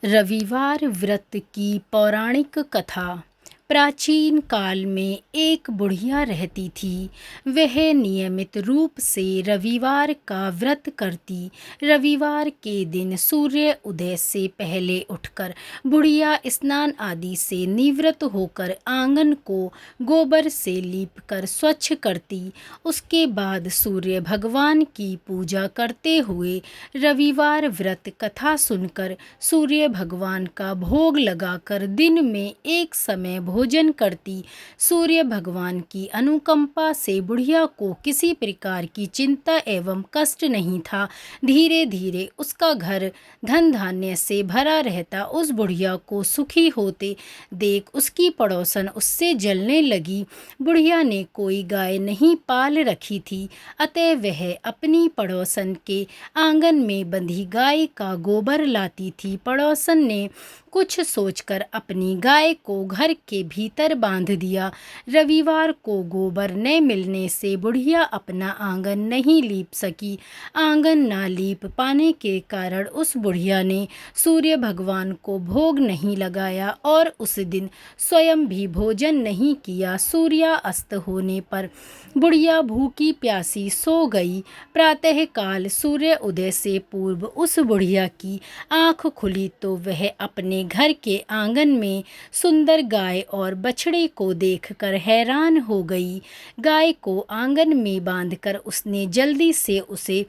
रविवार व्रत की पौराणिक कथा। प्राचीन काल में एक बुढ़िया रहती थी। वह नियमित रूप से रविवार का व्रत करती। रविवार के दिन सूर्य उदय से पहले उठकर बुढ़िया स्नान आदि से निवृत्त होकर आंगन को गोबर से लीपकर स्वच्छ करती। उसके बाद सूर्य भगवान की पूजा करते हुए रविवार व्रत कथा सुनकर सूर्य भगवान का भोग लगाकर दिन में एक समय भोजन करती। सूर्य भगवान की अनुकंपा से बुढ़िया को किसी प्रकार की चिंता एवं कष्ट नहीं था। धीरे धीरे उसका घर धन धान्य से भरा रहता। उस बुढ़िया को सुखी होते देख उसकी पड़ोसन उससे जलने लगी। बुढ़िया ने कोई गाय नहीं पाल रखी थी, अतः वह अपनी पड़ोसन के आंगन में बंधी गाय का गोबर लाती थी। पड़ोसन ने कुछ सोचकर अपनी गाय को घर के भीतर बांध दिया। रविवार को गोबर न मिलने से बुढ़िया अपना आंगन नहीं लीप सकी। आंगन ना लीप पाने के कारण उस बुढ़िया ने सूर्य भगवान को भोग नहीं लगाया और उस दिन स्वयं भी भोजन नहीं किया। सूर्यास्त होने पर बुढ़िया भूखी प्यासी सो गई। प्रातःकाल सूर्य उदय से पूर्व उस बुढ़िया की आँख खुली तो वह अपने घर के आंगन में सुंदर गाय और बछड़े को देखकर हैरान हो गई। गाय को आंगन में बांधकर उसने जल्दी से उसे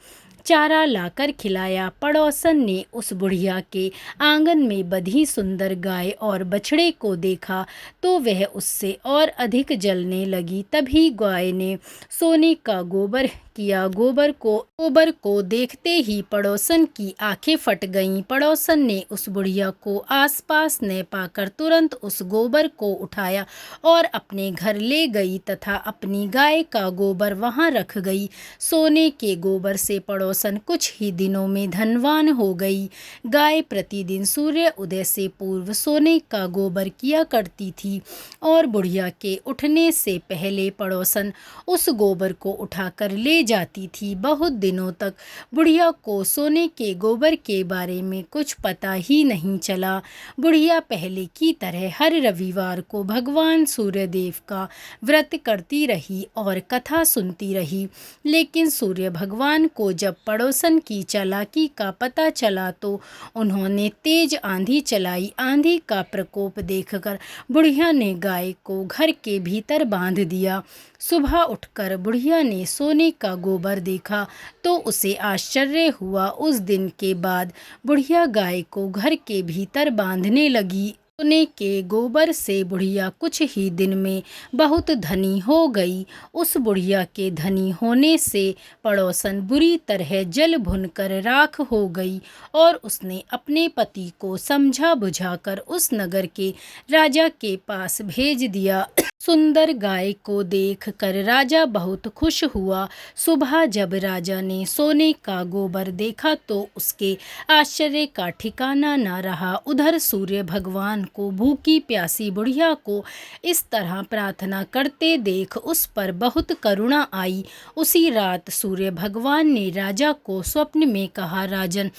चारा लाकर खिलाया। पड़ोसन ने उस बुढ़िया के आंगन में बंधी सुंदर गाय और बछड़े को देखा तो वह उससे और अधिक जलने लगी। तभी गाय ने सोने का गोबर किया। गोबर को देखते ही पड़ोसन की आंखें फट गईं। पड़ोसन ने उस बुढ़िया को आसपास न पाकर तुरंत उस गोबर को उठाया और अपने घर ले गई तथा अपनी गाय का गोबर वहां रख गई। सोने के गोबर से पड़ोसन कुछ ही दिनों में धनवान हो गई। गाय प्रतिदिन सूर्य उदय से पूर्व सोने का गोबर किया करती थी और बुढ़िया के उठने से पहले पड़ोसन उस गोबर को उठाकर ले जाती थी। बहुत दिनों तक बुढ़िया को सोने के गोबर के बारे में कुछ पता ही नहीं चला। बुढ़िया पहले की तरह हर रविवार को भगवान सूर्यदेव का व्रत करती रही और कथा सुनती रही। लेकिन सूर्य भगवान को जब पड़ोसन की चालाकी का पता चला तो उन्होंने तेज आंधी चलाई। आंधी का प्रकोप देखकर बुढ़िया ने गाय को घर के भीतर बांध दिया। सुबह उठकर बुढ़िया ने सोने का गोबर देखा तो उसे आश्चर्य हुआ। उस दिन के बाद बुढ़िया गाय को घर के भीतर बांधने लगी। सोने के गोबर से बुढ़िया कुछ ही दिन में बहुत धनी हो गई। उस बुढ़िया के धनी होने से पड़ोसन बुरी तरह जल भुनकर राख हो गई और उसने अपने पति को समझा बुझाकर उस नगर के राजा के पास भेज दिया। सुंदर गाय को देखकर राजा बहुत खुश हुआ। सुबह जब राजा ने सोने का गोबर देखा तो उसके आश्चर्य का ठिकाना न रहा। उधर सूर्य भगवान को भूखी प्यासी बुढ़िया को इस तरह प्रार्थना करते देख उस पर बहुत करुणा आई। उसी रात सूर्य भगवान ने राजा को स्वप्न में कहा, राजन,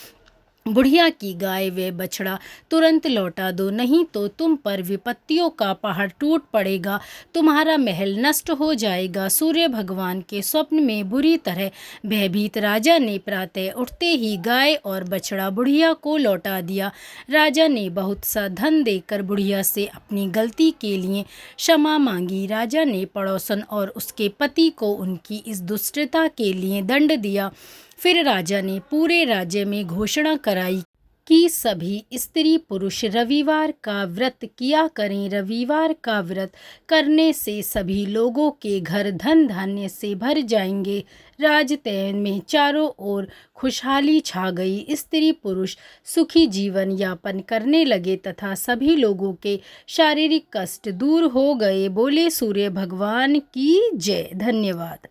बुढ़िया की गाय व बछड़ा तुरंत लौटा दो, नहीं तो तुम पर विपत्तियों का पहाड़ टूट पड़ेगा, तुम्हारा महल नष्ट हो जाएगा। सूर्य भगवान के स्वप्न में बुरी तरह भयभीत राजा ने प्रातः उठते ही गाय और बछड़ा बुढ़िया को लौटा दिया। राजा ने बहुत सा धन देकर बुढ़िया से अपनी गलती के लिए क्षमा मांगी। राजा ने पड़ोसन और उसके पति को उनकी इस दुष्टता के लिए दंड दिया। फिर राजा ने पूरे राज्य में घोषणा कराई कि सभी स्त्री पुरुष रविवार का व्रत किया करें। रविवार का व्रत करने से सभी लोगों के घर धन धान्य से भर जाएंगे। राजतैन में चारों ओर खुशहाली छा गई। स्त्री पुरुष सुखी जीवन यापन करने लगे तथा सभी लोगों के शारीरिक कष्ट दूर हो गए। बोले सूर्य भगवान की जय। धन्यवाद।